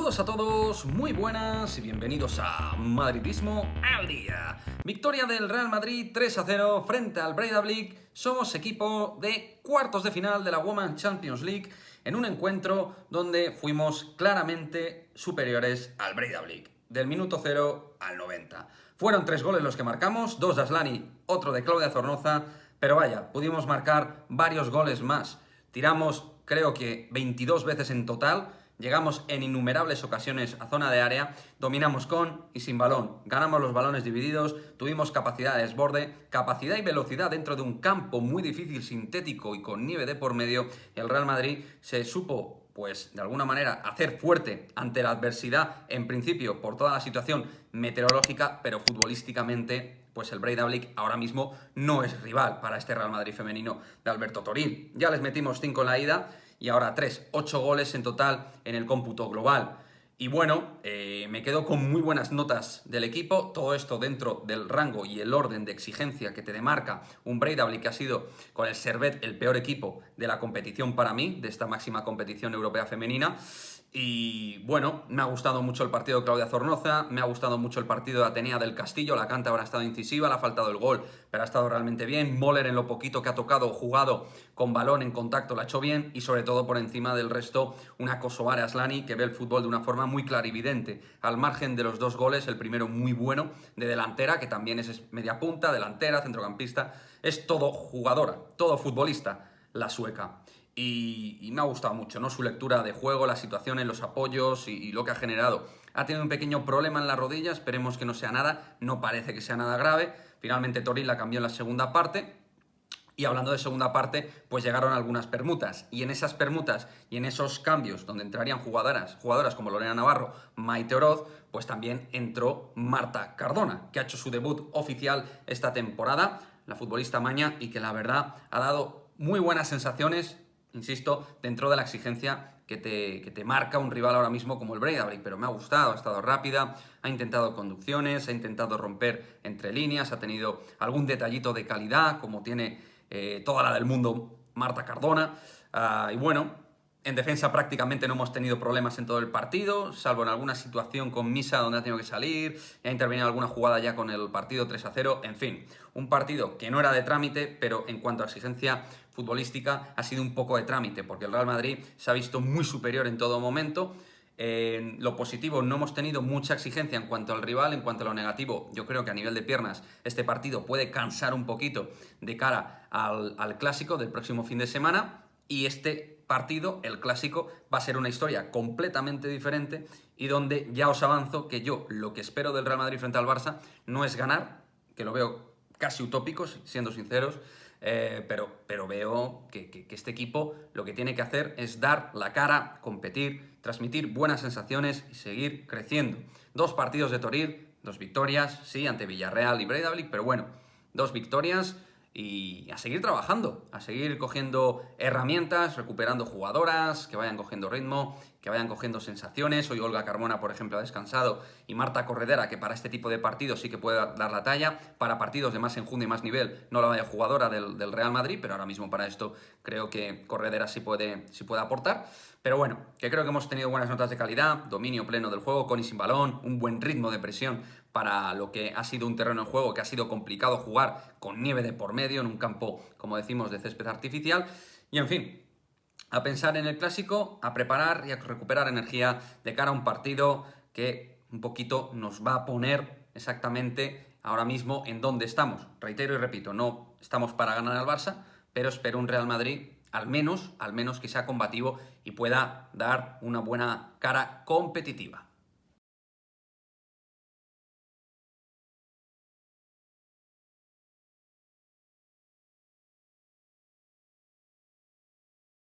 Saludos a todos, muy buenas y bienvenidos a Madridismo al Día. Victoria del Real Madrid 3-0 frente al Breidablik. Somos equipo de cuartos de final de la Women's Champions League en un encuentro donde fuimos claramente superiores al Breidablik, del minuto 0 al 90. Fueron 3 goles los que marcamos, 2 de Aslani, otro de Claudia Zornoza, pero vaya, pudimos marcar varios goles más. Tiramos, creo que 22 veces en total. Llegamos en innumerables ocasiones a zona de área, dominamos con y sin balón, ganamos los balones divididos, tuvimos capacidad de desborde, capacidad y velocidad dentro de un campo muy difícil, sintético y con nieve de por medio. El Real Madrid se supo, pues de alguna manera, hacer fuerte ante la adversidad, en principio por toda la situación meteorológica, pero futbolísticamente, pues el Breidablik ahora mismo no es rival para este Real Madrid femenino de Alberto Toril. Ya les metimos 5 en la ida y ahora 3, 8 goles en total en el cómputo global. Y bueno, me quedo con muy buenas notas del equipo, todo esto dentro del rango y el orden de exigencia que te demarca un Breidablik que ha sido con el Servette el peor equipo de la competición para mí, de esta máxima competición europea femenina. Y bueno, me ha gustado mucho el partido de Claudia Zornoza, me ha gustado mucho el partido de Atenea del Castillo, la cántabra ha estado incisiva, le ha faltado el gol, pero ha estado realmente bien. Moller en lo poquito que ha tocado, jugado con balón en contacto, lo ha hecho bien, y sobre todo por encima del resto, una Kosovare Aslani que ve el fútbol de una forma muy clarividente. Al margen de los 2 goles, el primero muy bueno, de delantera, que también es media punta, delantera, centrocampista, es todo jugadora, todo futbolista, la sueca. Y me ha gustado mucho, ¿no? Su lectura de juego, la situación en los apoyos y lo que ha generado. Ha tenido un pequeño problema en la rodilla, esperemos que no sea nada, no parece que sea nada grave. Finalmente Toril la cambió en la segunda parte. Y hablando de segunda parte, pues llegaron algunas permutas. Y en esas permutas y en esos cambios donde entrarían jugadoras como Lorena Navarro, Maite Oroz, pues también entró Marta Cardona, que ha hecho su debut oficial esta temporada, la futbolista maña, y que la verdad ha dado muy buenas sensaciones, insisto, dentro de la exigencia que te marca un rival ahora mismo como el Breidablik, pero me ha gustado, ha estado rápida, ha intentado conducciones, ha intentado romper entre líneas, ha tenido algún detallito de calidad, como tiene toda la del mundo Marta Cardona. Y bueno, en defensa prácticamente no hemos tenido problemas en todo el partido, salvo en alguna situación con Misa donde ha tenido que salir, y ha intervenido alguna jugada ya con el partido 3-0, en fin, un partido que no era de trámite, pero en cuanto a exigencia futbolística ha sido un poco de trámite, porque el Real Madrid se ha visto muy superior en todo momento. En lo positivo, no hemos tenido mucha exigencia en cuanto al rival. En cuanto a lo negativo, yo creo que a nivel de piernas este partido puede cansar un poquito de cara al clásico del próximo fin de semana, y este partido, el clásico, va a ser una historia completamente diferente y donde ya os avanzo que yo lo que espero del Real Madrid frente al Barça no es ganar, que lo veo casi utópico, siendo sinceros, pero veo que este equipo lo que tiene que hacer es dar la cara, competir, transmitir buenas sensaciones y seguir creciendo. 2 partidos de Toril, 2 victorias, sí, ante Villarreal y Breidablik, pero bueno, 2 victorias y a seguir trabajando, a seguir cogiendo herramientas, recuperando jugadoras, que vayan cogiendo ritmo, que vayan cogiendo sensaciones. Hoy Olga Carmona, por ejemplo, ha descansado, y Marta Corredera, que para este tipo de partidos sí que puede dar la talla, para partidos de más enjundia y más nivel, no la vaya jugadora del Real Madrid, pero ahora mismo para esto creo que Corredera sí puede aportar. Pero bueno, que creo que hemos tenido buenas notas de calidad, dominio pleno del juego, con y sin balón, un buen ritmo de presión para lo que ha sido un terreno de juego que ha sido complicado jugar con nieve de por medio en un campo, como decimos, de césped artificial. Y en fin, a pensar en el clásico, a preparar y a recuperar energía de cara a un partido que un poquito nos va a poner exactamente ahora mismo en dónde estamos. Reitero y repito, no estamos para ganar al Barça, pero espero un Real Madrid al menos que sea combativo y pueda dar una buena cara competitiva.